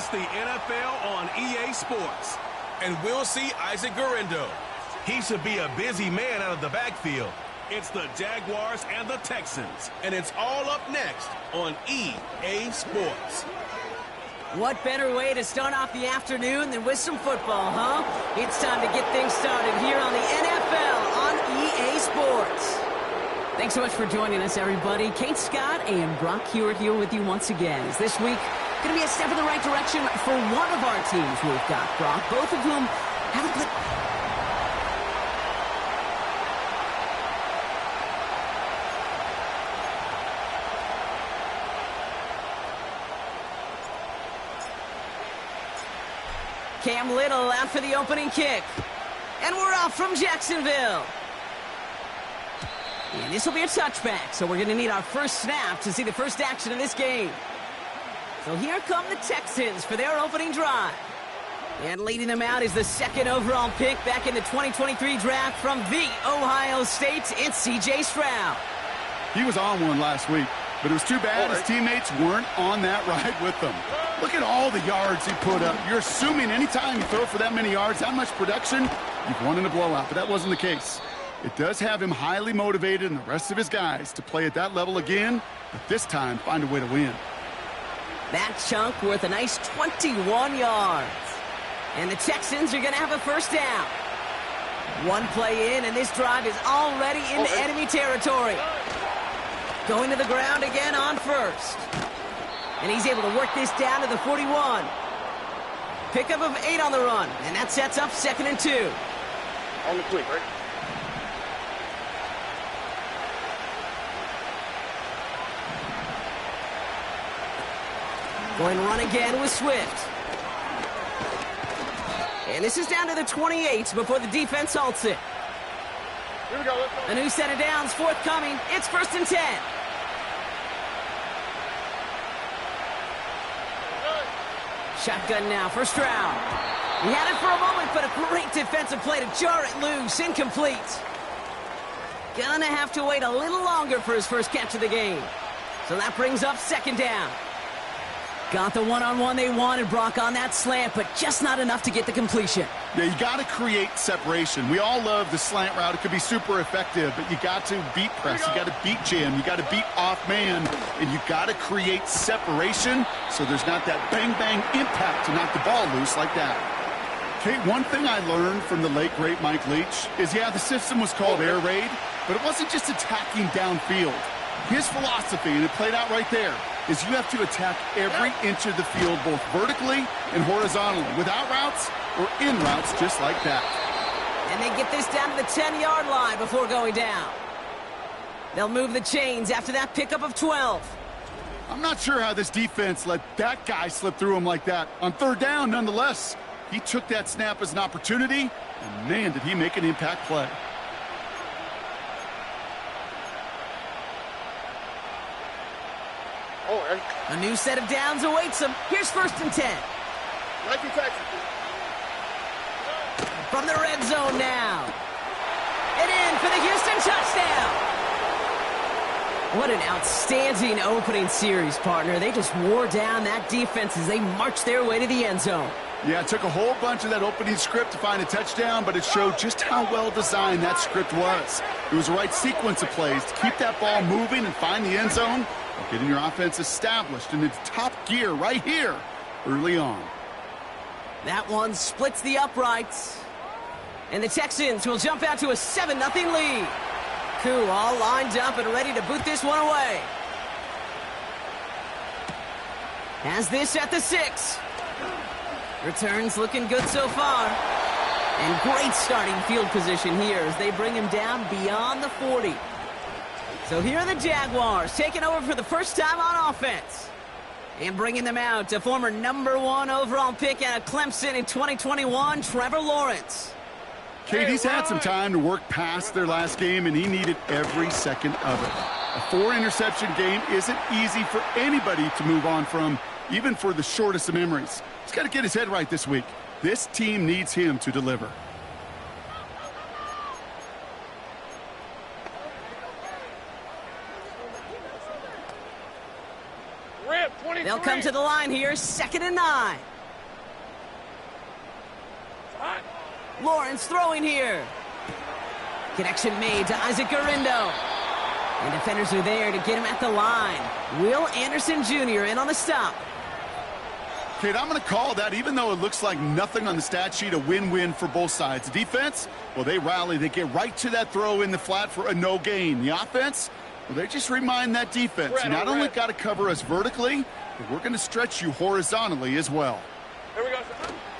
It's the NFL on EA Sports. And we'll see Isaac Guerrero. He should be a busy man out of the backfield. It's the Jaguars and the Texans. And it's all up next on EA Sports. What better way to start off the afternoon than with some football, huh? It's time to get things started here on the NFL on EA Sports. Thanks so much for joining us, everybody. Kate Scott and Brock Hewitt here with you once again. Is this week going to be a step in the right direction for one of our teams we've got, Brock, both of whom haven't played... Cam Little out for the opening kick. And we're off from Jacksonville. And this will be a touchback, so we're going to need our first snap to see the first action of this game. So here come the Texans for their opening drive. And leading them out is the second overall pick back in the 2023 draft from the Ohio State. It's C.J. Stroud. He was on one last week, but it was too bad his teammates weren't on that ride with him. Look at all the yards he put up. You're assuming anytime you throw for that many yards, that much production, you've won in a blowout, but that wasn't the case. It does have him highly motivated and the rest of his guys to play at that level again, but this time find a way to win. That chunk worth a nice 21 yards. And the Texans are going to have a first down. One play in, and this drive is already into enemy territory. Going to the ground again on first. And he's able to work this down to the 41. Pickup of 8 on the run, and that sets up 2nd and 2. On the quick, right? Going to run again with Swift. And this is down to the 28 before the defense halts it. Here we go. Let's go. A new set of downs forthcoming. It's 1st and 10. Shotgun now for Stroud. He had it for a moment, but a great defensive play to jar it loose. Incomplete. Gonna have to wait a little longer for his first catch of the game. So that brings up 2nd down. Got the one-on-one they wanted, Brock, on that slant, but just not enough to get the completion. Yeah, you got to create separation. We all love the slant route. It could be super effective, but you got to beat press. You got to beat jam. You got to beat off man, and you got to create separation so there's not that bang-bang impact to knock the ball loose like that. Kate, one thing I learned from the late, great Mike Leach is, yeah, the system was called air raid, but it wasn't just attacking downfield. His philosophy, and it played out right there, is you have to attack every inch of the field, both vertically and horizontally, without routes or in routes just like that. And they get this down to the 10-yard line before going down. They'll move the chains after that pickup of 12. I'm not sure how this defense let that guy slip through him like that. On 3rd down, nonetheless, he took that snap as an opportunity, and man, did he make an impact play. A new set of downs awaits him. Here's 1st and 10. From the red zone now. And in for the Houston touchdown. What an outstanding opening series, partner. They just wore down that defense as they marched their way to the end zone. Yeah, it took a whole bunch of that opening script to find a touchdown, but it showed just how well designed that script was. It was the right sequence of plays to keep that ball moving and find the end zone, getting your offense established in its top gear right here early on. That one splits the uprights. And the Texans will jump out to a 7-0 lead. Koo all lined up and ready to boot this one away. Has this at the 6. Returns looking good so far. And great starting field position here as they bring him down beyond the 40. So here are the Jaguars taking over for the first time on offense. And bringing them out, a former #1 overall pick out of Clemson in 2021, Trevor Lawrence. Kate, he's had some time to work past their last game, and he needed every second of it. A 4-interception game isn't easy for anybody to move on from, even for the shortest of memories. He's got to get his head right this week. This team needs him to deliver. They'll come to the line here, 2nd and 9. Lawrence throwing here. Connection made to Isaac Gurindo. And defenders are there to get him at the line. Will Anderson Jr. in on the stop. Kate, I'm going to call that, even though it looks like nothing on the stat sheet, a win-win for both sides. The defense, well, they rally. They get right to that throw in the flat for a no gain. The offense, well, they just remind that defense. You not only got to cover us vertically, but we're going to stretch you horizontally as well. Here we go.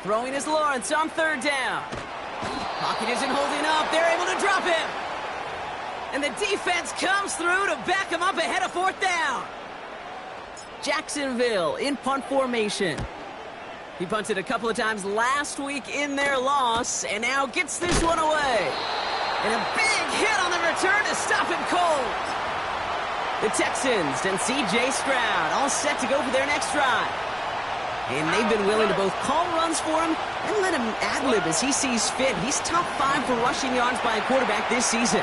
Throwing is Lawrence on third down. Pocket isn't holding up. They're able to drop him. And the defense comes through to back him up ahead of fourth down. Jacksonville in punt formation. He punted a couple of times last week in their loss, and now gets this one away. And a big hit on the return to stop him cold. The Texans and C.J. Stroud all set to go for their next drive. And they've been willing to both call runs for him and let him ad-lib as he sees fit. He's top 5 for rushing yards by a quarterback this season.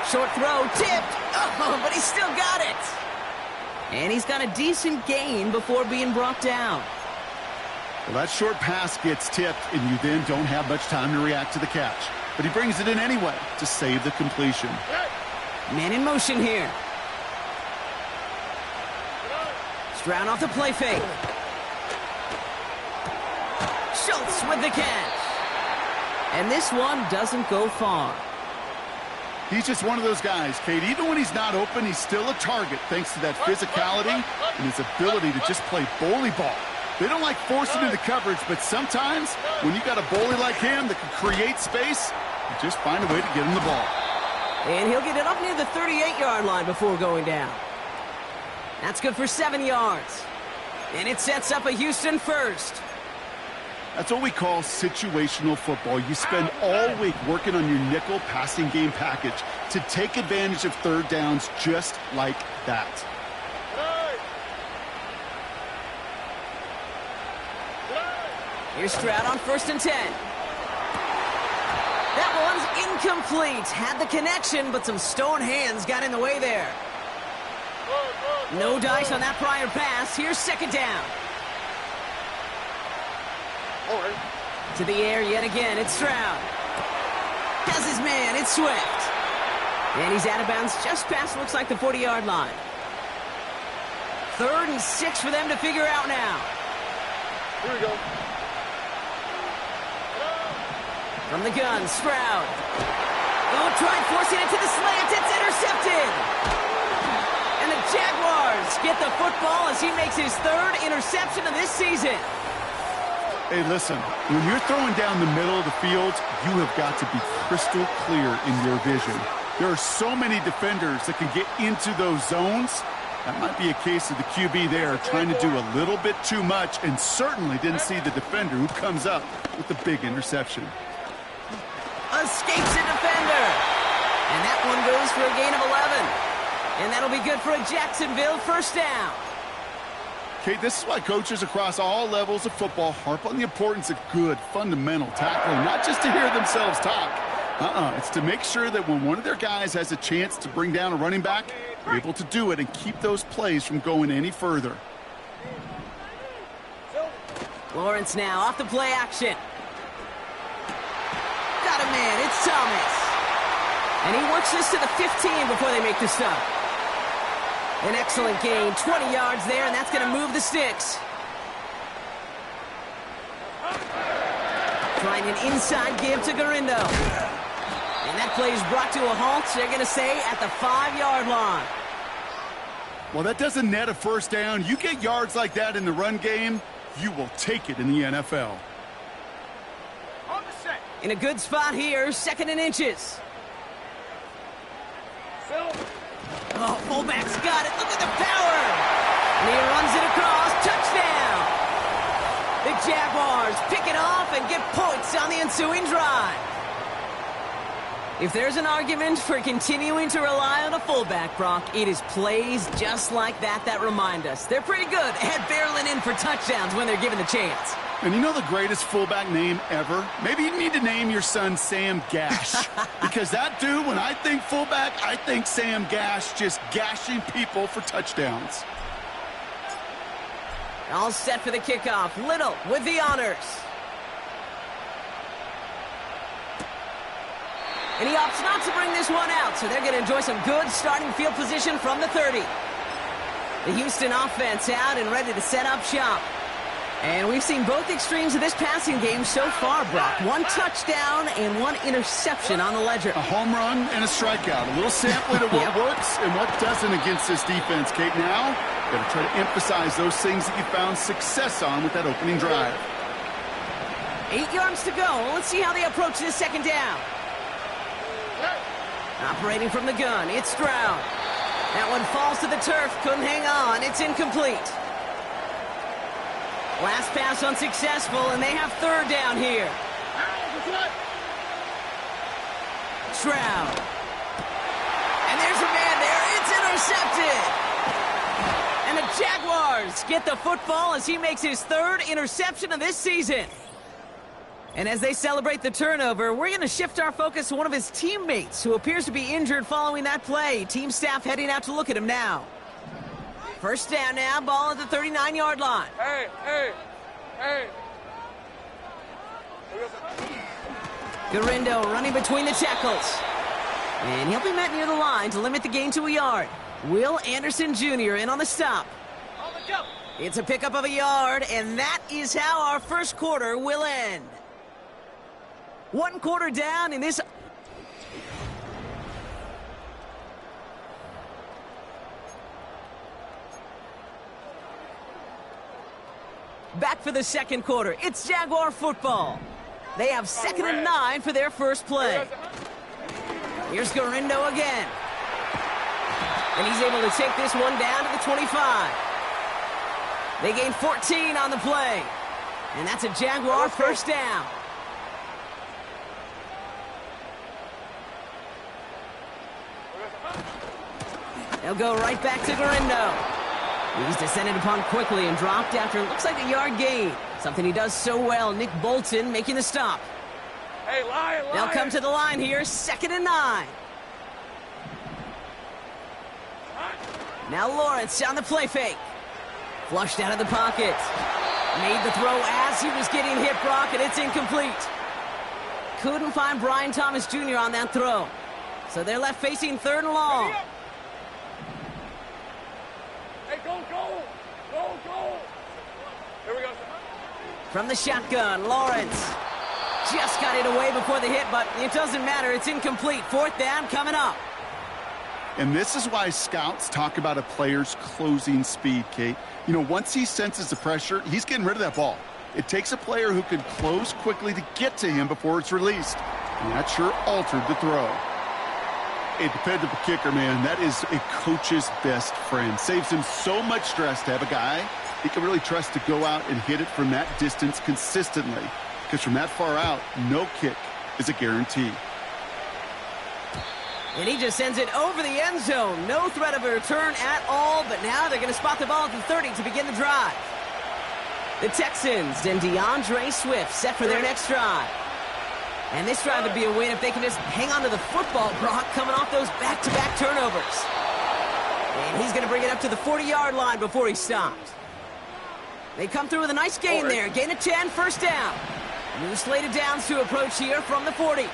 Short throw, tipped. Oh, but he still got it. And he's got a decent gain before being brought down. Well, that short pass gets tipped, and you then don't have much time to react to the catch. But he brings it in anyway to save the completion. Man in motion here. Stroud off the play fake. Schultz with the catch. And this one doesn't go far. He's just one of those guys, Kate. Even when he's not open, he's still a target thanks to that physicality and his ability to just play bully ball. They don't like forcing into coverage, but sometimes when you got a bully like him that can create space, you just find a way to get him the ball. And he'll get it up near the 38-yard line before going down. That's good for 7 yards. And it sets up a Houston first. That's what we call situational football. You spend all week working on your nickel passing game package to take advantage of third downs just like that. Here's Stroud on 1st and 10. That one's incomplete. Had the connection, but some stone hands got in the way there. No dice on that prior pass. Here's 2nd down. To the air yet again, it's Stroud. Has his man, it's Swift. And he's out of bounds just past, looks like, the 40-yard line. 3rd and 6 for them to figure out now. Here we go. From the gun, Stroud. Oh, tried forcing it to the slant, it's intercepted. And the Jaguars get the football as he makes his 3rd interception of this season. Hey, listen, when you're throwing down the middle of the field, you have got to be crystal clear in your vision. There are so many defenders that can get into those zones. That might be a case of the QB there trying to do a little bit too much and certainly didn't see the defender who comes up with the big interception. Escapes a defender. And that one goes for a gain of 11. And that'll be good for a Jacksonville first down. Kate, this is why coaches across all levels of football harp on the importance of good, fundamental tackling, not just to hear themselves talk. It's to make sure that when one of their guys has a chance to bring down a running back, they're able to do it and keep those plays from going any further. Lawrence now off the play action. Got a man, it's Thomas. And he works this to the 15 before they make the stop. An excellent gain, 20 yards there, and that's going to move the sticks. Trying an inside give to Gurindo. And that play is brought to a halt, so they're going to stay at the 5-yard line. Well, that doesn't net a first down. You get yards like that in the run game, you will take it in the NFL. In a good spot here, 2nd and inches. Oh, fullback's got it. Look at the power. And he runs it across. Touchdown. The Jaguars pick it off and get points on the ensuing drive. If there's an argument for continuing to rely on a fullback, Brock, it is plays just like that that remind us. They're pretty good at barreling in for touchdowns when they're given the chance. And you know the greatest fullback name ever? Maybe you need to name your son Sam Gash. Because that dude, when I think fullback, I think Sam Gash just gashing people for touchdowns. All set for the kickoff. Little with the honors. And he opts not to bring this one out, so they're going to enjoy some good starting field position from the 30. The Houston offense out and ready to set up shop. And we've seen both extremes of this passing game so far, Brock. One touchdown and one interception on the ledger. A home run and a strikeout. A little sampling of what works and what doesn't against this defense, Kate. Now, got to try to emphasize those things that you found success on with that opening drive. 8 yards to go. Let's see how they approach this second down. Operating from the gun, it's Stroud. That one falls to the turf, couldn't hang on. It's incomplete. Last pass unsuccessful, and they have third down here. Stroud. And there's a man there. It's intercepted. And the Jaguars get the football as he makes his third interception of this season. And as they celebrate the turnover, we're going to shift our focus to one of his teammates who appears to be injured following that play. Team staff heading out to look at him now. First down now, ball at the 39-yard line. Hey. Garindo running between the tackles. And he'll be met near the line to limit the gain to a yard. Will Anderson Jr. in on the stop. It's a pickup of a yard, and that is how our first quarter will end. 1 quarter down in this. Back for the second quarter. It's Jaguar football. They have 2nd and 9 for their first play. Here's Garindo again. And he's able to take this one down to the 25. They gain 14 on the play. And that's a Jaguar first down. They'll go right back to Garindo. He's descended upon quickly and dropped after it looks like a yard gain. Something he does so well. Nick Bolton making the stop. Hey, Lion. They'll come to the line here, 2nd and 9. Now Lawrence on the play fake. Flushed out of the pocket. Made the throw as he was getting hit, Brock, and it's incomplete. Couldn't find Brian Thomas Jr. on that throw. So they're left facing 3rd and long. Hey, go. Here we go. From the shotgun, Lawrence. Just got it away before the hit, but it doesn't matter. It's incomplete. 4th down coming up. And this is why scouts talk about a player's closing speed, Kate. You know, once he senses the pressure, he's getting rid of that ball. It takes a player who can close quickly to get to him before it's released. And that sure altered the throw. A dependable kicker, man, that is a coach's best friend. Saves him so much stress to have a guy he can really trust to go out and hit it from that distance consistently. Because from that far out, no kick is a guarantee. And he just sends it over the end zone. No threat of a return at all, but now they're going to spot the ball at the 30 to begin the drive. The Texans and DeAndre Swift set for their next drive. And this drive would be a win if they can just hang on to the football, Brock, coming off those back-to-back turnovers. And he's going to bring it up to the 40-yard line before he stops. They come through with a nice gain there. Gain of 10, first down. New slated downs to approach here from the 40.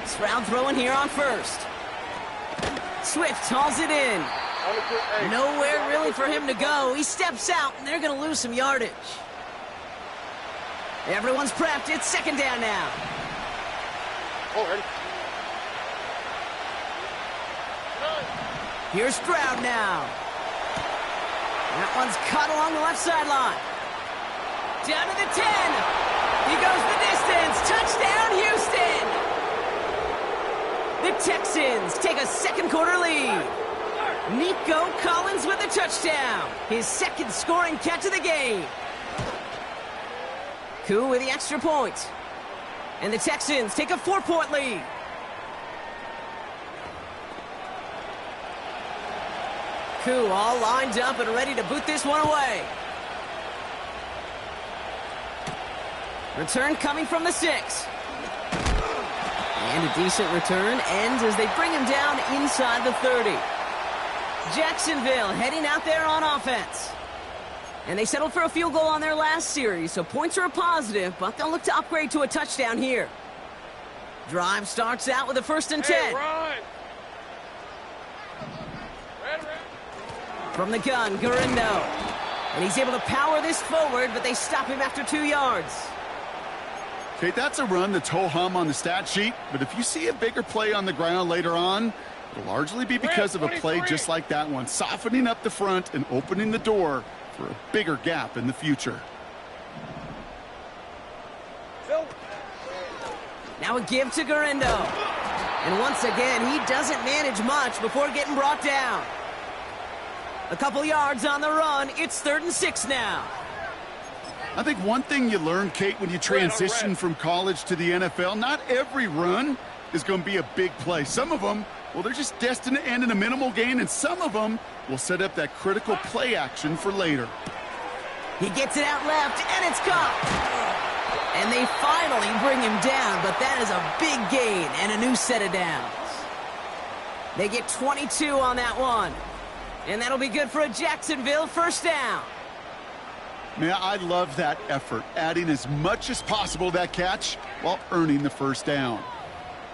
Stroud throwing here on first. Swift hauls it in. Nowhere really for him to go. He steps out, and they're going to lose some yardage. Everyone's prepped. It's 2nd down now. Here's Stroud now. That one's caught along the left sideline. Down to the 10. He goes the distance. Touchdown, Houston. The Texans take a second quarter lead. Nico Collins with a touchdown. His 2nd scoring catch of the game. Koo with the extra point. And the Texans take a 4-point lead. Koo all lined up and ready to boot this one away. Return coming from the 6. And a decent return ends as they bring him down inside the 30. Jacksonville heading out there on offense. And they settled for a field goal on their last series, so points are a positive, but they'll look to upgrade to a touchdown here. Drive starts out with a 1st and 10. Hey, run. Red. From the gun, Gurindo. And he's able to power this forward, but they stop him after 2 yards. Okay, that's a run that's ho-hum on the stat sheet, but if you see a bigger play on the ground later on, it'll largely be because of a play just like that one, softening up the front and opening the door for a bigger gap in the future. Now a give to Gurindo. And once again, he doesn't manage much before getting brought down. A couple yards on the run. It's 3rd and 6 now. I think one thing you learn, Kate, when you transition from college to the NFL, not every run is going to be a big play. Some of them, well, they're just destined to end in a minimal gain, and some of them will set up that critical play action for later. He gets it out left, and it's caught. And they finally bring him down, but that is a big gain and a new set of downs. They get 22 on that one. And that'll be good for a Jacksonville 1st down. Man, I love that effort, adding as much as possible to that catch while earning the 1st down.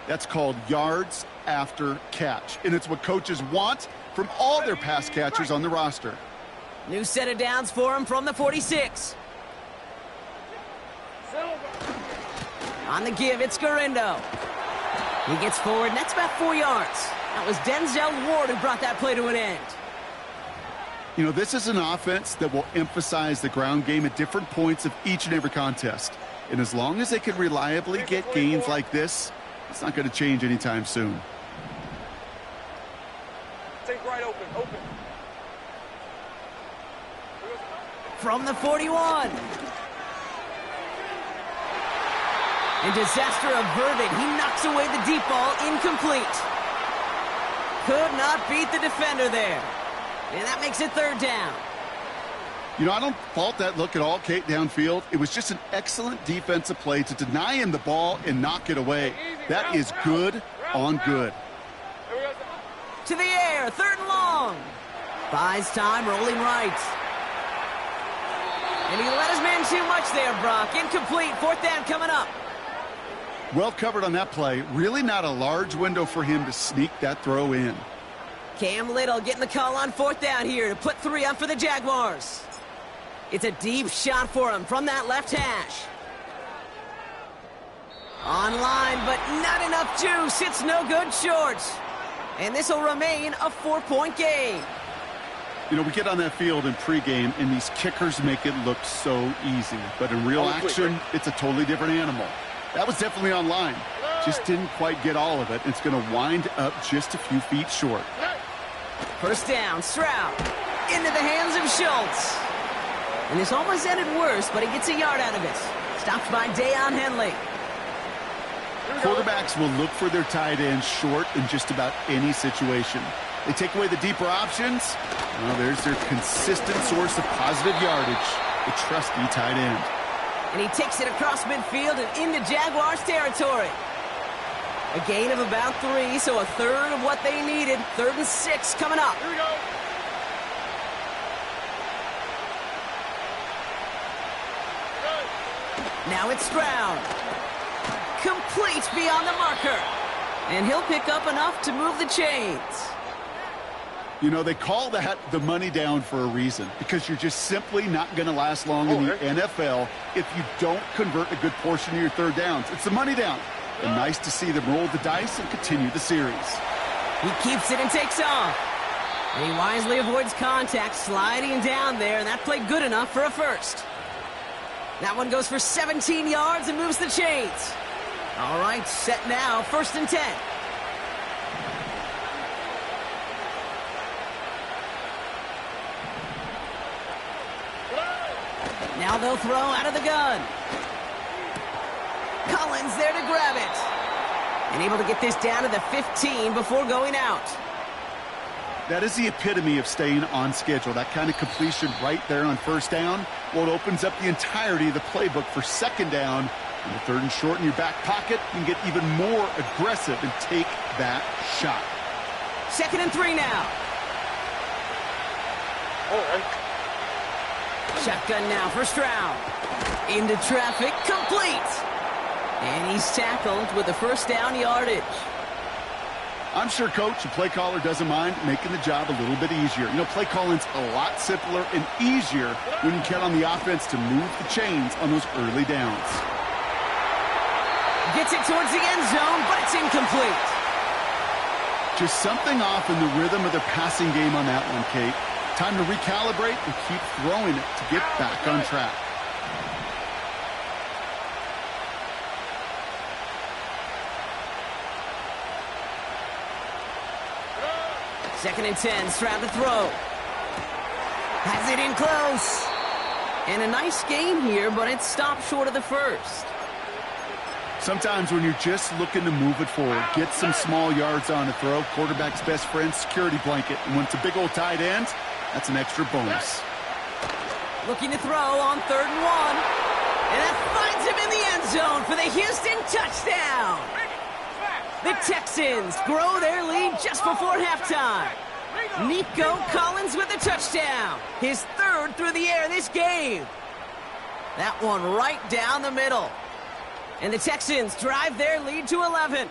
That's called yards after catch, and it's what coaches want from all their pass catchers on the roster. New set of downs for him from the 46. On the give, it's Gurindo. He gets forward, and that's about 4 yards. That was Denzel Ward who brought that play to an end. You know, this is an offense that will emphasize the ground game at different points of each and every contest. And as long as they can reliably get gains like this, it's not going to change anytime soon. Take right open. From the 41. And disaster averted. He knocks away the deep ball, incomplete. Could not beat the defender there. And that makes it 3rd down. You know, I don't fault that look at all, Kate, downfield. It was just an excellent defensive play to deny him the ball and knock it away. That is good on good. To the air, 3rd and long. Buys time, rolling right. And he let his man too much there, Brock. Incomplete, 4th down coming up. Well covered on that play. Really not a large window for him to sneak that throw in. Cam Little getting the call on 4th down here to put 3 up for the Jaguars. It's a deep shot for him from that left hash. Online, but not enough juice. It's no good short. And this will remain a 4-point game. You know, we get on that field in pregame, and these kickers make it look so easy. But in real action, it's a totally different animal. That was definitely online. Just didn't quite get all of it. It's going to wind up just a few feet short. 1st down, Stroud. Into the hands of Schultz. And this almost ended worse, but he gets a yard out of it. Stopped by Deion Henley. Quarterbacks will look for their tight ends short in just about any situation. They take away the deeper options. Well, there's their consistent source of positive yardage, the trusty tight end. And he takes it across midfield and into Jaguars territory. A gain of about 3, so a 1/3 of what they needed. 3rd and 6 coming up. Here we go. Now it's Stroud. Complete beyond the marker. And he'll pick up enough to move the chains. You know, they call that the money down for a reason, because you're just simply not going to last long in the NFL if you don't convert a good portion of your 3rd downs. It's the money down. And nice to see them roll the dice and continue the series. He keeps it and takes off. And he wisely avoids contact, sliding down there, and that played good enough for a 1st. That one goes for 17 yards and moves the chains. All right, set now, 1st and 10. Now they'll throw out of the gun. Collins there to grab it. And able to get this down to the 15 before going out. That is the epitome of staying on schedule. That kind of completion right there on 1st down. Well, it opens up the entirety of the playbook for 2nd down. And the 3rd and short in your back pocket, you can get even more aggressive and take that shot. 2nd and 3 now. Shotgun now for Stroud. Into traffic, complete. And he's tackled with the first down yardage. I'm sure coach, the play caller, doesn't mind making the job a little bit easier. You know, play calling's a lot simpler and easier when you count on the offense to move the chains on those early downs. Gets it towards the end zone, but it's incomplete. Just something off in the rhythm of their passing game on that one, Kate. Time to recalibrate and keep throwing it to get back on track. Second and 10, Stroud to throw. Has it in close. And a nice gain here, but it stopped short of the first. Sometimes when you're just looking to move it forward, get some small yards on a throw, quarterback's best friend, security blanket. And when it's a big old tight end, that's an extra bonus. Looking to throw on 3rd and 1. And that finds him in the end zone for the Houston touchdown. The Texans grow their lead just before halftime. Nico Collins with the touchdown. His 3rd through the air this game. That one right down the middle. And the Texans drive their lead to 11.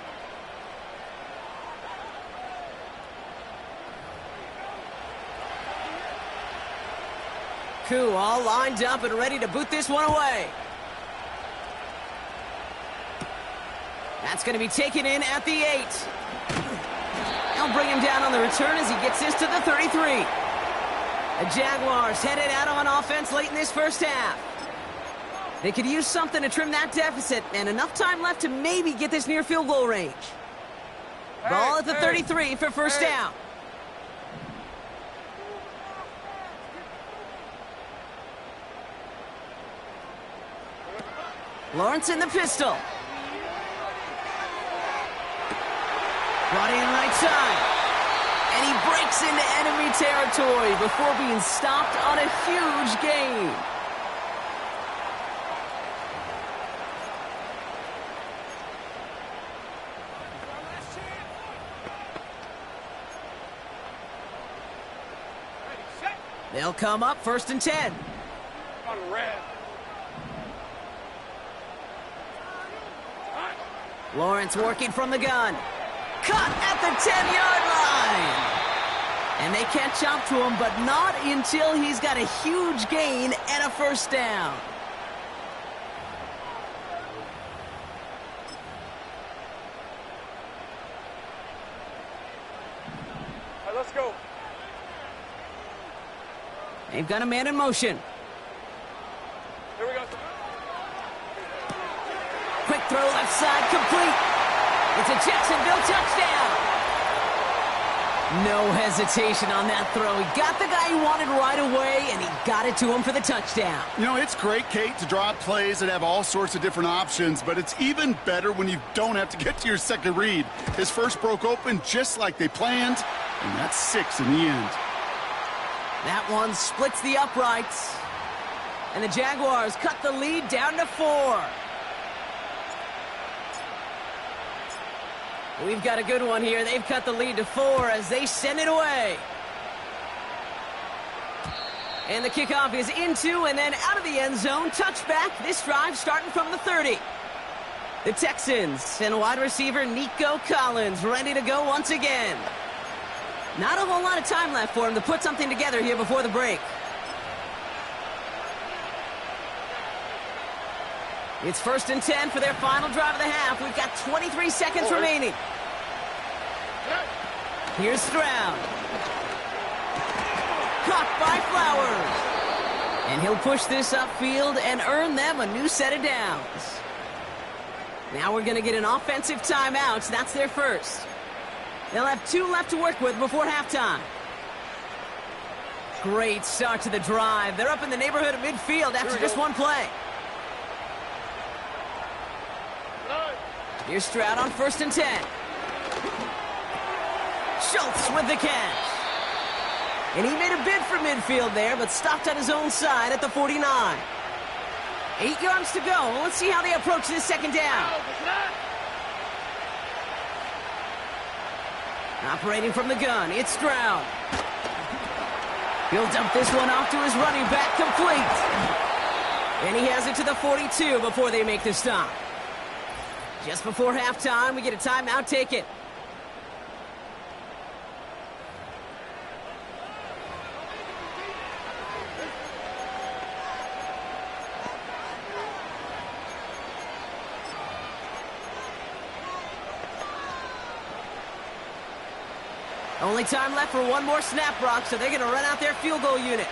Koo all lined up and ready to boot this one away. That's going to be taken in at the 8. They'll bring him down on the return as he gets this to the 33. The Jaguars headed out on offense late in this first half. They could use something to trim that deficit, and enough time left to maybe get this near field goal range. Ball at the 33 for first down. Lawrence in the pistol. Brought in right side. And he breaks into enemy territory before being stopped on a huge gain. They'll come up 1st and 10. On red. Lawrence working from the gun. Cut at the 10-yard line. And they catch up to him, but not until he's got a huge gain and a first down. All right, let's go. They've got a man in motion. Here we go. Quick throw left side, complete. It's a Jacksonville touchdown. No hesitation on that throw. He got the guy he wanted right away, and he got it to him for the touchdown. You know, it's great, Kate, to draw up plays that have all sorts of different options, but it's even better when you don't have to get to your second read. His first broke open just like they planned, and that's 6 in the end. That one splits the uprights. And the Jaguars cut the lead down to 4. We've got a good one here. They've cut the lead to 4 as they send it away. And the kickoff is into and then out of the end zone. Touchback. This drive starting from the 30. The Texans and wide receiver Nico Collins ready to go once again. Not a whole lot of time left for him to put something together here before the break. It's 1st and 10 for their final drive of the half. We've got 23 seconds remaining. Here's Stroud. Caught by Flowers. And he'll push this upfield and earn them a new set of downs. Now we're going to get an offensive timeout. That's their first. They'll have 2 left to work with before halftime. Great start to the drive. They're up in the neighborhood of midfield after just one play. Here's Stroud on 1st and 10. Schultz with the catch. And he made a bid for midfield there, but stopped on his own side at the 49. 8 yards to go. Let's see how they approach this second down. Operating from the gun, it's Stroud. He'll dump this one off to his running back, complete. And he has it to the 42 before they make the stop. Just before halftime, we get a timeout taken. Only time left for one more snap, Brock, so they're going to run out their field goal unit.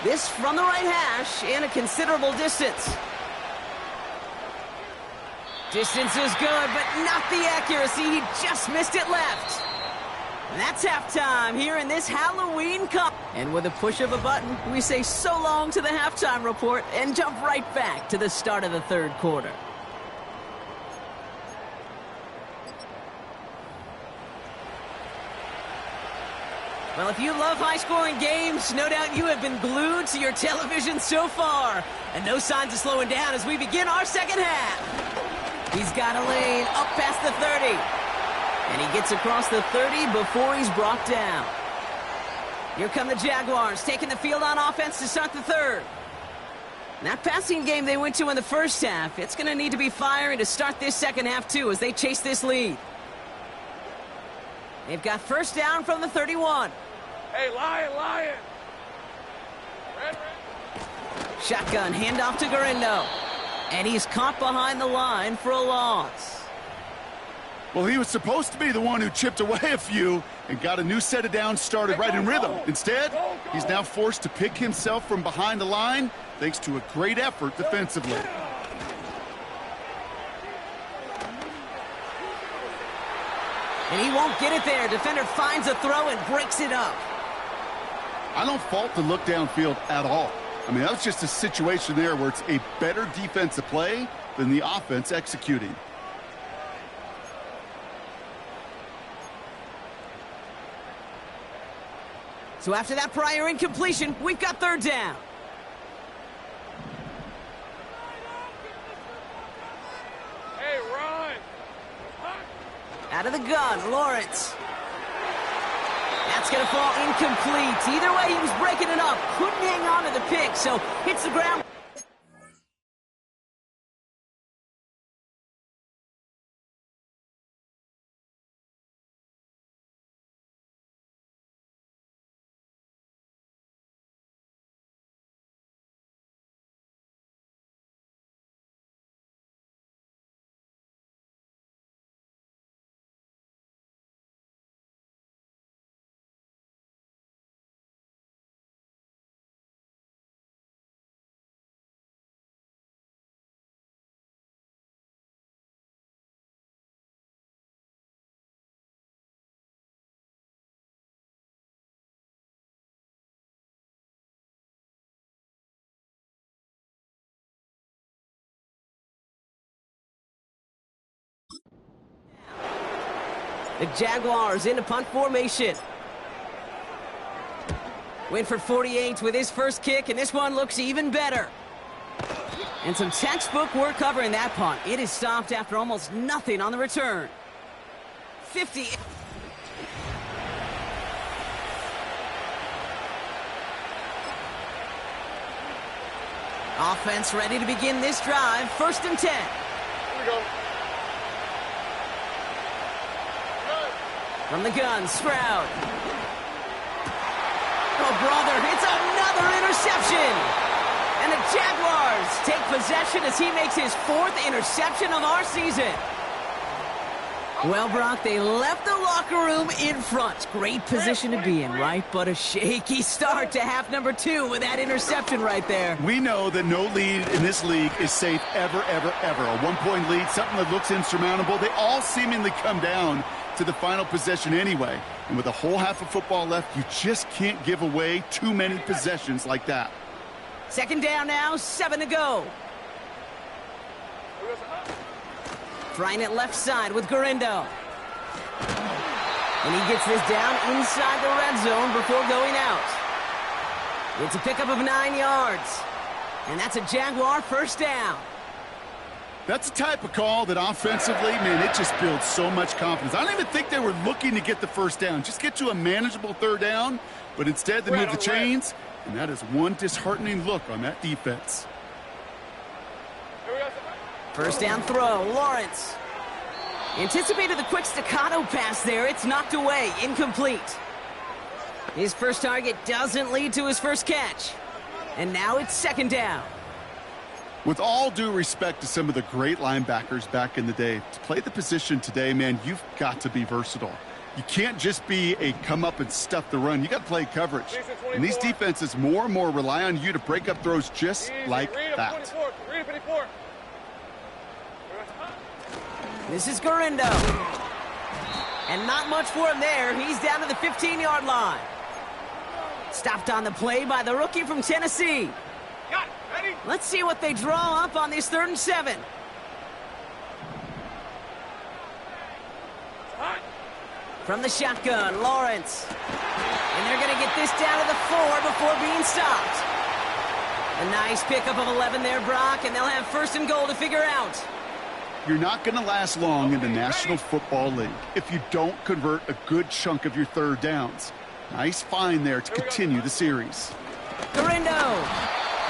This from the right hash and a considerable distance. Distance is good, but not the accuracy. He just missed it left. And that's halftime here in this Halloween Cup. And with a push of a button, we say so long to the halftime report and jump right back to the start of the third quarter. Well, if you love high-scoring games, no doubt you have been glued to your television so far. And no signs of slowing down as we begin our second half. He's got a lane up past the 30. And he gets across the 30 before he's brought down. Here come the Jaguars, taking the field on offense to start the third. That passing game they went to in the first half, it's going to need to be firing to start this second half, too, as they chase this lead. They've got first down from the 31. Hey, Lion! Red. Shotgun handoff to Garindo. And he's caught behind the line for a loss. Well, he was supposed to be the one who chipped away a few and got a new set of downs started right in rhythm. Instead, he's now forced to pick himself from behind the line thanks to a great effort defensively. And he won't get it there. Defender finds a throw and breaks it up. I don't fault the look downfield at all. I mean, that was just a situation there where it's a better defensive play than the offense executing. So after that prior incompletion, we've got third down. Hey, run! Out of the gun, Lawrence. That's going to fall incomplete. Either way, he was breaking it up. Couldn't hang on to the pick, so hits the ground. The Jaguars into punt formation. Winford 48 with his first kick, and this one looks even better. And some textbook work covering that punt. It is stopped after almost nothing on the return. 50. Offense ready to begin this drive. 1st and 10. Here we go. From the gun, Stroud. Oh, brother, it's another interception. And the Jaguars take possession as he makes his 4th interception of our season. Well, Brock, they left the locker room in front. Great position to be in, right? But a shaky start to half number 2 with that interception right there. We know that no lead in this league is safe ever, ever, ever. A 1-point lead, something that looks insurmountable. They all seemingly come down to the final possession anyway. And with a whole half of football left, you just can't give away too many possessions like that. 2nd down now, 7 to go. Trying it left side with Garindo. And he gets this down inside the red zone before going out. It's a pickup of 9 yards. And that's a Jaguar 1st down. That's the type of call that offensively, man, it just builds so much confidence. I don't even think they were looking to get the 1st down. Just get to a manageable 3rd down. But instead, they move the chains. And that is one disheartening look on that defense. First down throw, Lawrence. Anticipated the quick staccato pass there. It's knocked away, incomplete. His first target doesn't lead to his first catch. And now it's second down. With all due respect to some of the great linebackers back in the day, to play the position today, man, you've got to be versatile. You can't just be a come up and stuff the run. You got to play coverage. And these defenses more and more rely on you to break up throws just like that. This is Gurindo. And not much for him there. He's down to the 15-yard line. Stopped on the play by the rookie from Tennessee. Let's see what they draw up on this 3rd and 7. From the shotgun, Lawrence. And they're going to get this down to the 4 before being stopped. A nice pickup of 11 there, Brock, and they'll have 1st and goal to figure out. You're not going to last long in the National Football League if you don't convert a good chunk of your 3rd downs. Nice find there to continue the series. Gurindo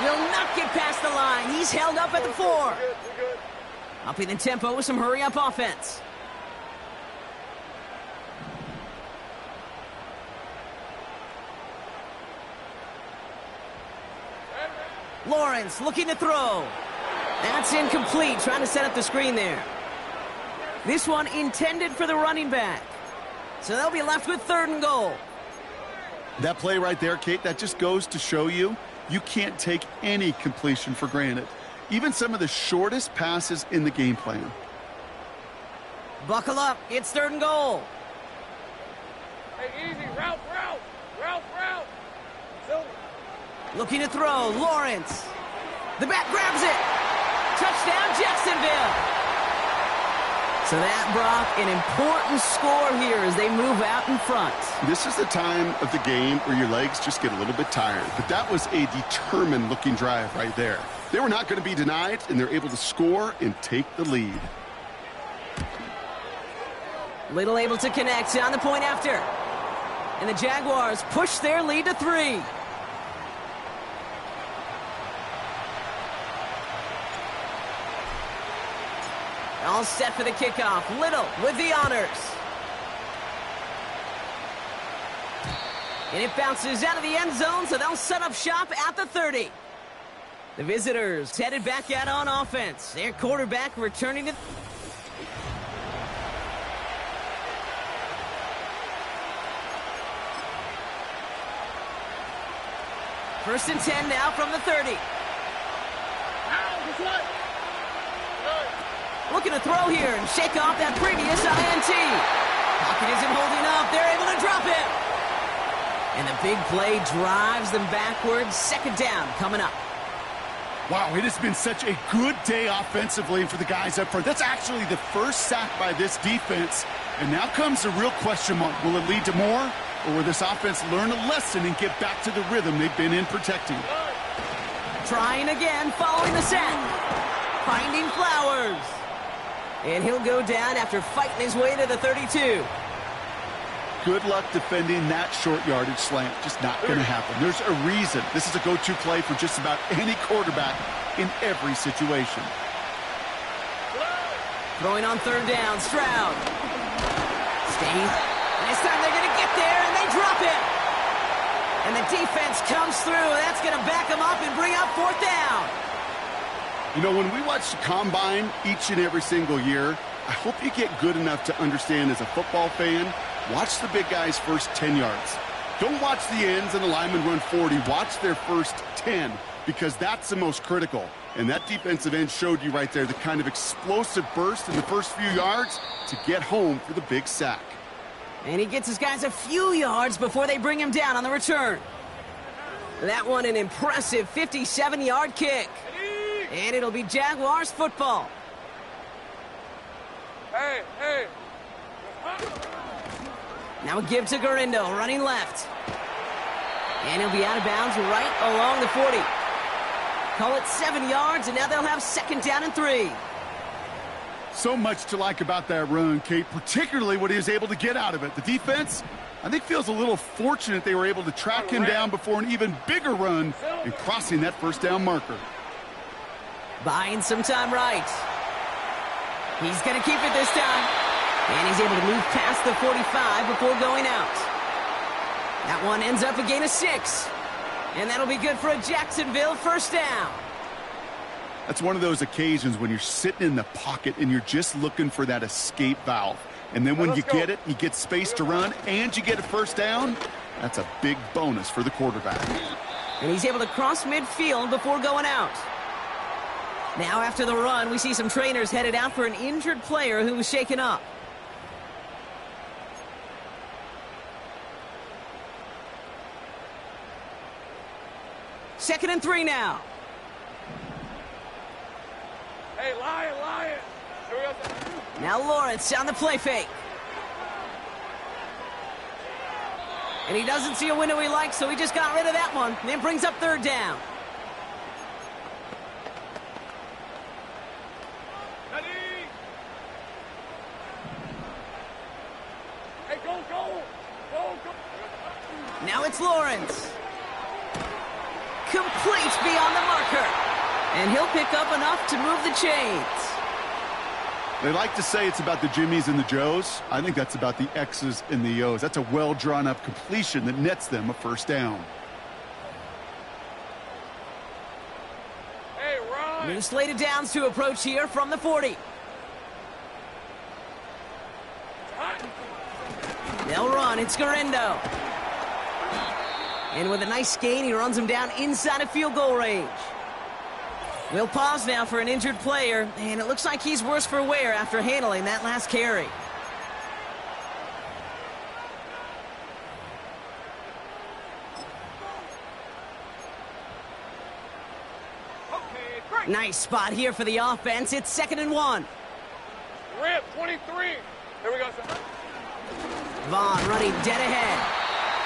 will not get past the line. He's held up at the 4. Upping the tempo with some hurry-up offense. Lawrence looking to throw. That's incomplete, trying to set up the screen there. This one intended for the running back. So they'll be left with 3rd and goal. That play right there, Kate, that just goes to show you can't take any completion for granted. Even some of the shortest passes in the game plan. Buckle up, it's 3rd and goal. Hey, easy, route. Silver. Looking to throw, Lawrence. The back grabs it. Touchdown, Jacksonville. So that, Brock, an important score here as they move out in front. This is the time of the game where your legs just get a little bit tired. But that was a determined-looking drive right there. They were not going to be denied, and they're able to score and take the lead. Little able to connect on the point after. And the Jaguars push their lead to 3. All set for the kickoff. Little with the honors. And it bounces out of the end zone, so they'll set up shop at the 30. The visitors headed back out on offense. Their quarterback returning to... First and 10 now from the 30. Looking to throw here and shake off that previous INT. Pocket isn't holding up. They're able to drop it. And the big play drives them backwards. Second down coming up. Wow, it has been such a good day offensively for the guys up front. That's actually the first sack by this defense. And now comes the real question mark. Will it lead to more? Or will this offense learn a lesson and get back to the rhythm they've been in protecting? Trying again following the sack. Finding Flowers. And he'll go down after fighting his way to the 32. Good luck defending that short yardage slant. Just not going to happen. There's a reason. This is a go-to play for just about any quarterback in every situation. Throwing on 3rd down, Stroud. Stays. And this time they're going to get there, and they drop it. And the defense comes through. That's going to back them up and bring up 4th down. You know, when we watch the combine each and every single year, I hope you get good enough to understand as a football fan, watch the big guys' first 10 yards. Don't watch the ends and the linemen run 40. Watch their first 10, because that's the most critical. And that defensive end showed you right there the kind of explosive burst in the first few yards to get home for the big sack. And he gets his guys a few yards before they bring him down on the return. That one an impressive 57-yard kick. And it'll be Jaguars football. Hey. Now a give to Gurindo, running left. And he'll be out of bounds right along the 40. Call it 7 yards, and now they'll have 2nd down and 3. So much to like about that run, Kate, particularly what he was able to get out of it. The defense, I think, feels a little fortunate they were able to track him down before an even bigger run and crossing that 1st down marker. Buying some time right. He's going to keep it this time. And he's able to move past the 45 before going out. That one ends up a gain of 6. And that'll be good for a Jacksonville first down. That's one of those occasions when you're sitting in the pocket and you're just looking for that escape valve. And then when you get it, you get space to run, and you get a first down. That's a big bonus for the quarterback. And he's able to cross midfield before going out. Now after the run, we see some trainers headed out for an injured player who was shaken up. Second and 3 now. Hey, Lion. Here we go. Now Lawrence on the play fake. And he doesn't see a window he likes, so he just got rid of that one. And then brings up third down. Hey, go. Now it's Lawrence. Complete beyond the marker. And he'll pick up enough to move the chains. They like to say it's about the Jimmies and the Joes. I think that's about the X's and the O's. That's a well-drawn-up completion that nets them a first down. Hey, Ron. New slated downs to approach here from the 40. They'll run. It's Gurindo. And with a nice gain, he runs him down inside of field goal range. We'll pause now for an injured player, and it looks like he's worse for wear after handling that last carry. Nice spot here for the offense. It's 2nd and 1. Rip, 23. Here we go, son. Vaughn running dead ahead.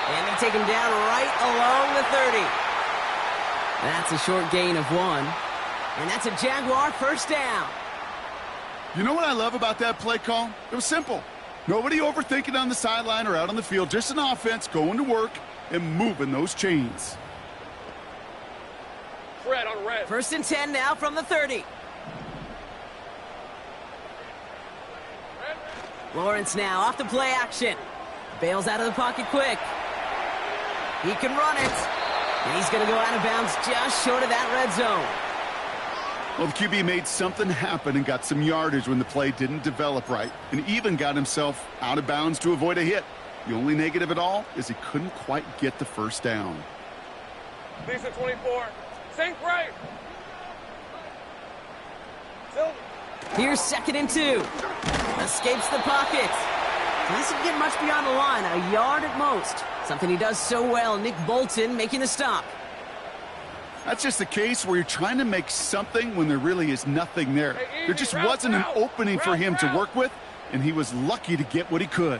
And they take him down right along the 30. That's a short gain of 1. And that's a Jaguar first down. You know what I love about that play call? It was simple. Nobody overthinking on the sideline or out on the field. Just an offense going to work and moving those chains. Red on red. 1st and 10 now from the 30. Lawrence now off the play action. Bails out of the pocket quick. He can run it. And he's going to go out of bounds just short of that red zone. Well, the QB made something happen and got some yardage when the play didn't develop right, and even got himself out of bounds to avoid a hit. The only negative at all is he couldn't quite get the first down. Lisa 24. Sink right. Silver. Here's 2nd and 2. Escapes the pocket. Doesn't get much beyond the line, a yard at most. Something he does so well. Nick Bolton making the stop. That's just the case where you're trying to make something when there really is nothing there. There just wasn't an opening for him to work with, and he was lucky to get what he could.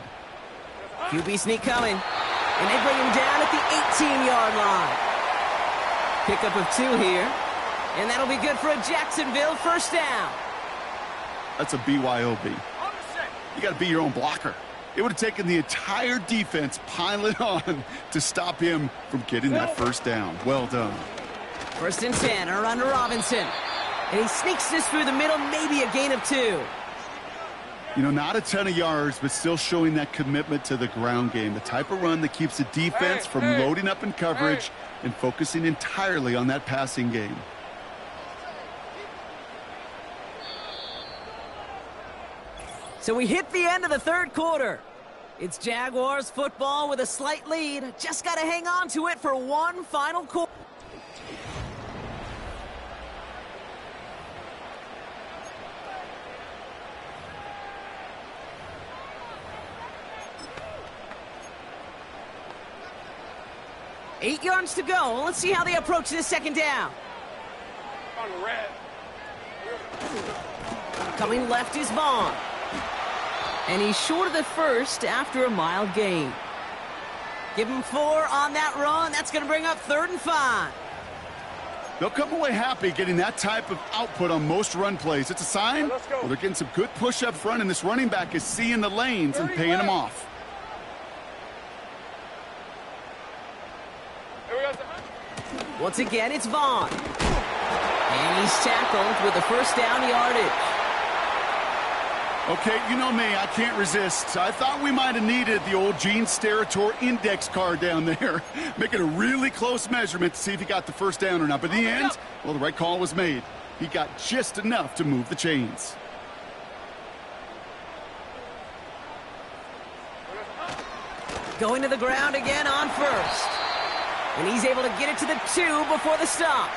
QB sneak coming, and they bring him down at the 18-yard line. Pickup of 2 here, and that'll be good for a Jacksonville first down. That's a BYOB. You got to be your own blocker. It would have taken the entire defense piling on to stop him from getting that first down. Well done. 1st and 10, a run to Robinson. And he sneaks this through the middle, maybe a gain of 2. You know, not a ton of yards, but still showing that commitment to the ground game. The type of run that keeps the defense from loading up in coverage and focusing entirely on that passing game. So we hit the end of the 3rd quarter. It's Jaguars football with a slight lead. Just got to hang on to it for one final quarter. Eight yards to go. Let's see how they approach this 2nd down. On red. Coming left is Vaughn. And he's short of the first after a mild gain. Give him 4 on that run. That's going to bring up 3rd and 5. They'll come away happy getting that type of output on most run plays. It's a sign let's go. they're getting some good push up front, and this running back is seeing the lanes and paying them off. Once again, it's Vaughn. And he's tackled with the first down yardage. Okay, you know me, I can't resist. I thought we might have needed the old Gene Steratore index card down there. Making a really close measurement to see if he got the first down or not. But in the end, well, the right call was made. He got just enough to move the chains. Going to the ground again on first. And he's able to get it to the 2 before the stop.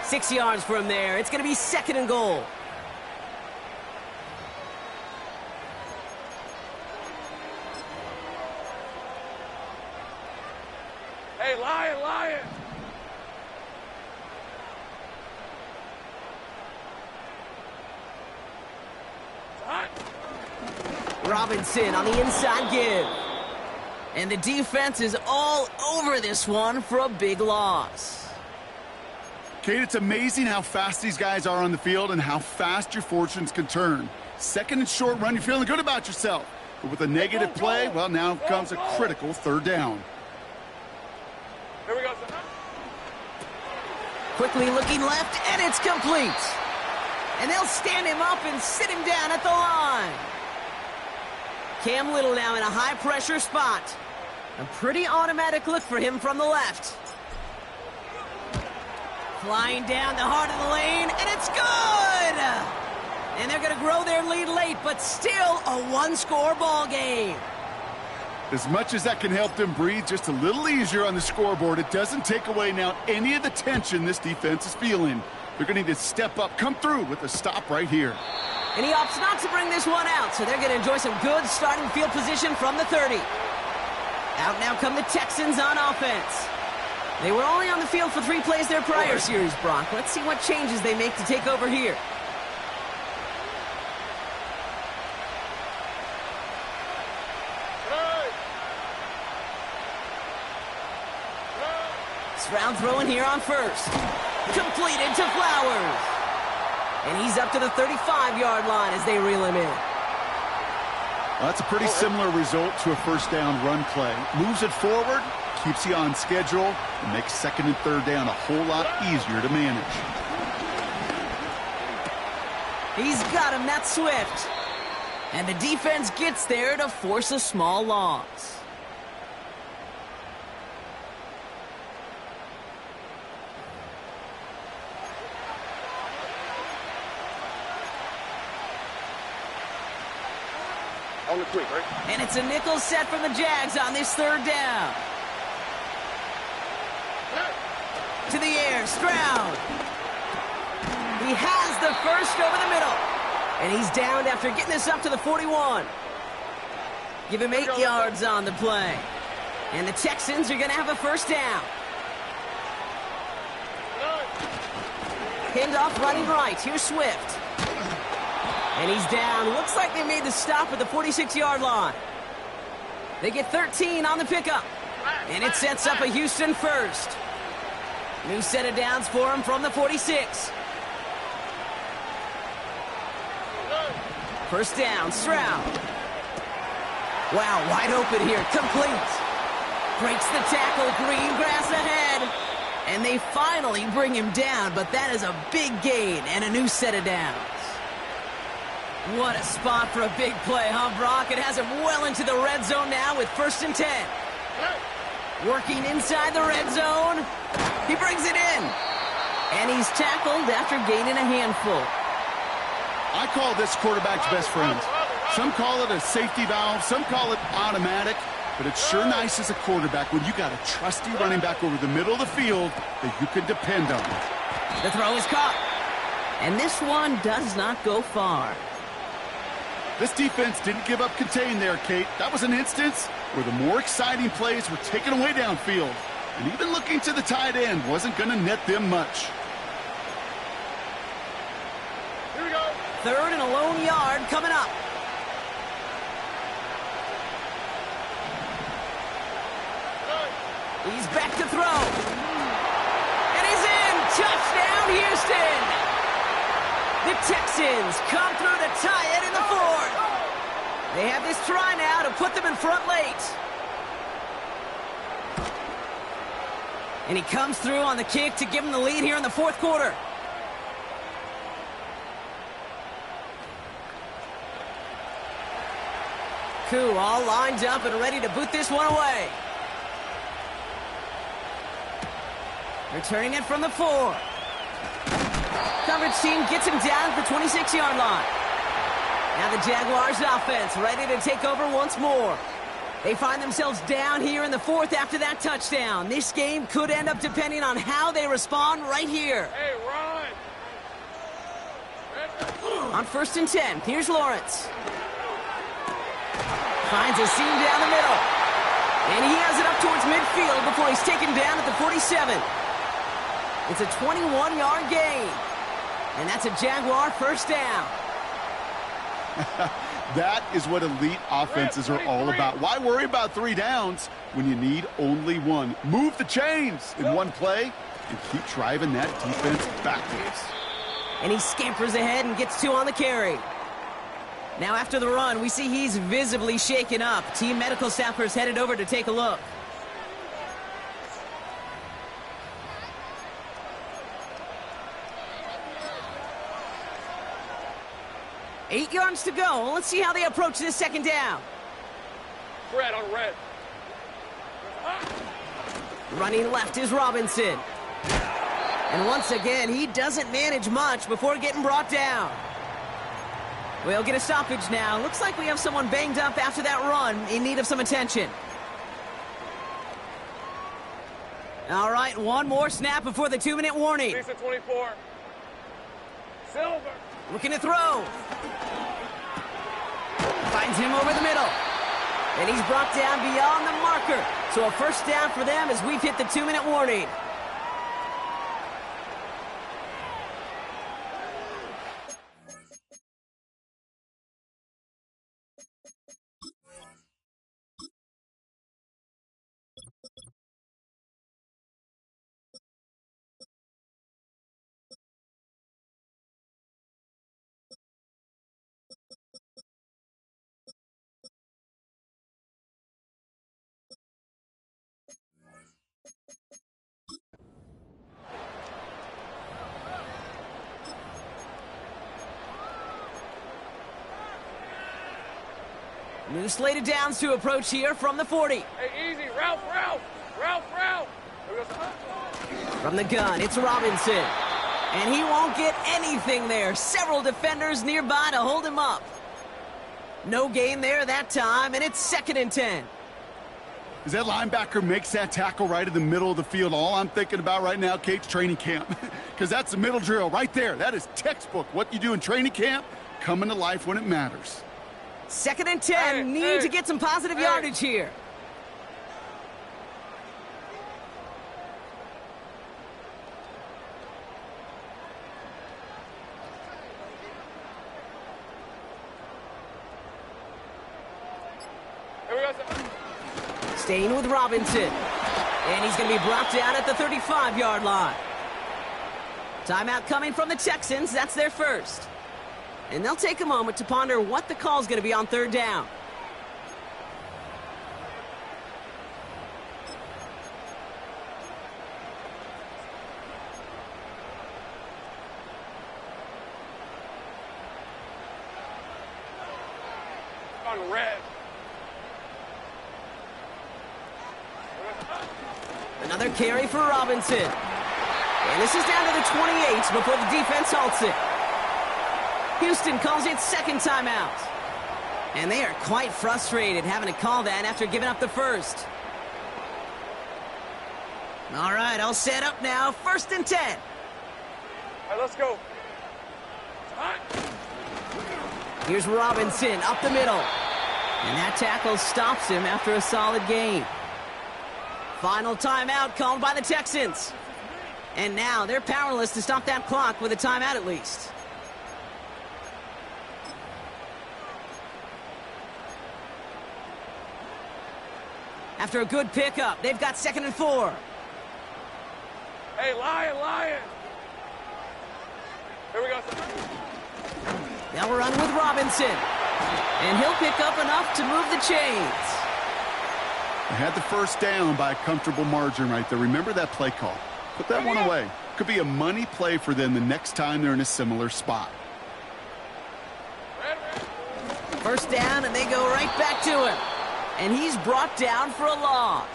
6 yards from there. It's going to be 2nd and goal. Hey, Lion! Robinson on the inside give. And the defense is all over this one for a big loss. Kate, it's amazing how fast these guys are on the field and how fast your fortunes can turn. 2nd and short run, you're feeling good about yourself. But with a negative play, well, now comes a critical 3rd down. Here we go, son. Quickly looking left, and it's complete. And they'll stand him up and sit him down at the line. Cam Little now in a high-pressure spot. A pretty automatic look for him from the left. Flying down the heart of the lane, and it's good! And they're going to grow their lead late, but still a one-score ball game. As much as that can help them breathe just a little easier on the scoreboard, it doesn't take away now any of the tension this defense is feeling. They're going to need to step up, come through with a stop right here. And he opts not to bring this one out, so they're going to enjoy some good starting field position from the 30. Out now come the Texans on offense. They were only on the field for 3 plays their prior series, Brock. Let's see what changes they make to take over here. Stroud throwing here on first. Completed to Flowers. And he's up to the 35-yard line as they reel him in. Well, that's a pretty similar result to a 1st down run play. Moves it forward, keeps you on schedule, and makes 2nd and 3rd down a whole lot easier to manage. He's got him, that's Swift. And the defense gets there to force a small loss. On the quick, right? And it's a nickel set from the Jags on this 3rd down. To the air, Stroud. He has the first over the middle. And he's downed after getting this up to the 41. Give him 8 yards on the play. And the Texans are going to have a 1st down. Pinned off running right. Here's Swift. And he's down. Looks like they made the stop at the 46-yard line. They get 13 on the pickup. And it sets up a Houston 1st. New set of downs for him from the 46. 1st down, Stroud. Wow, wide open here. Complete. Breaks the tackle. Green grass ahead. And they finally bring him down, but that is a big gain and a new set of downs. What a spot for a big play, huh, Brock? It has him well into the red zone now with 1st and 10. Working inside the red zone. He brings it in. And he's tackled after gaining a handful. I call this quarterback's best friend. Some call it a safety valve, some call it automatic, but it's sure nice as a quarterback when you got a trusty running back over the middle of the field that you can depend on. The throw is caught. And this one does not go far. This defense didn't give up contain there, Kate. That was an instance where the more exciting plays were taken away downfield. And even looking to the tight end wasn't going to net them much. Here we go. 3rd and a lone yard coming up. He's back to throw. And he's in. Touchdown, Houston. The Texans come through to tie it in the 4th. They have this try now to put them in front late. And he comes through on the kick to give them the lead here in the 4th quarter. Cool, all lined up and ready to boot this one away. Returning it from the 4. Coverage team gets him down at the 26-yard line. Now the Jaguars offense ready to take over once more. They find themselves down here in the 4th after that touchdown. This game could end up depending on how they respond right here. Hey, run! On 1st and 10, here's Lawrence. Finds a seam down the middle. And he has it up towards midfield before he's taken down at the 47. It's a 21-yard gain. And that's a Jaguar first down. That is what elite offenses are all about. Why worry about 3 downs when you need only 1? Move the chains in one play and keep driving that defense backwards. And he scampers ahead and gets 2 on the carry. Now after the run, we see he's visibly shaken up. Team medical staffers headed over to take a look. Eight yards to go. Let's see how they approach this second down. Red on red. Running left is Robinson. And once again, he doesn't manage much before getting brought down. We'll get a stoppage now. Looks like we have someone banged up after that run in need of some attention. All right, one more snap before the 2-minute warning. Lisa 24. Silver. Looking to throw. Finds him over the middle. And he's brought down beyond the marker. So a first down for them as we've hit the 2-minute warning. New slate of downs to approach here from the 40. Hey, easy. Ralph. From the gun, it's Robinson. And he won't get anything there. Several defenders nearby to hold him up. No gain there that time, and it's 2nd and 10. As that linebacker makes that tackle right in the middle of the field, all I'm thinking about right now, Kate's training camp. Because that's the middle drill right there. That is textbook. What you do in training camp, coming to life when it matters. 2nd and 10, need to get some positive yardage here. Here we go. Staying with Robinson. And he's going to be brought down at the 35-yard line. Timeout coming from the Texans. That's their first. And they'll take a moment to ponder what the call is going to be on 3rd down. On red. Another carry for Robinson. And this is down to the 28 before the defense halts it. Houston calls it 2nd timeout. And they are quite frustrated having to call that after giving up the first. All right, all set up now. 1st and 10. All right, let's go. Here's Robinson up the middle. And that tackle stops him after a solid gain. Final timeout called by the Texans. And now they're powerless to stop that clock with a timeout at least. After a good pickup, they've got 2nd and 4. Hey, Lion. Here we go. They'll run with Robinson. And he'll pick up enough to move the chains. They had the first down by a comfortable margin right there. Remember that play call. Put that one away. Could be a money play for them the next time they're in a similar spot. First down, and they go right back to him. And he's brought down for a loss.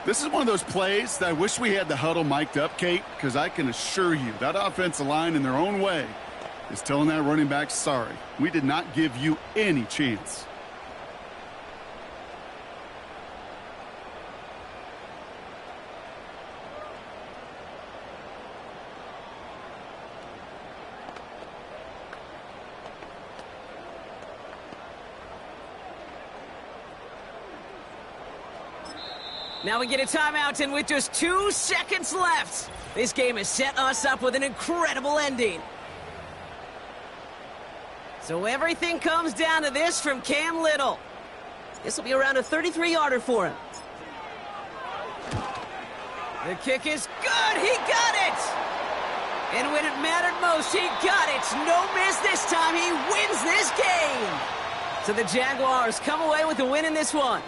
This is one of those plays that I wish we had the huddle mic'd up, Kate, because I can assure you that offensive line in their own way is telling that running back, sorry, we did not give you any chance. Now we get a timeout, and with just 2 seconds left, this game has set us up with an incredible ending. So everything comes down to this from Cam Little. This will be around a 33-yarder for him. The kick is good. He got it. And when it mattered most, he got it. No miss this time. He wins this game. So the Jaguars come away with the win in this one.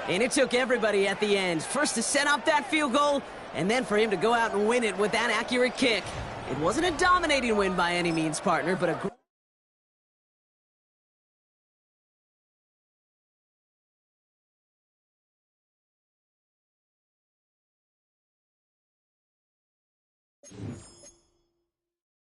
And it took everybody at the end. First to set up that field goal, and then for him to go out and win it with that accurate kick. It wasn't a dominating win by any means, partner, but a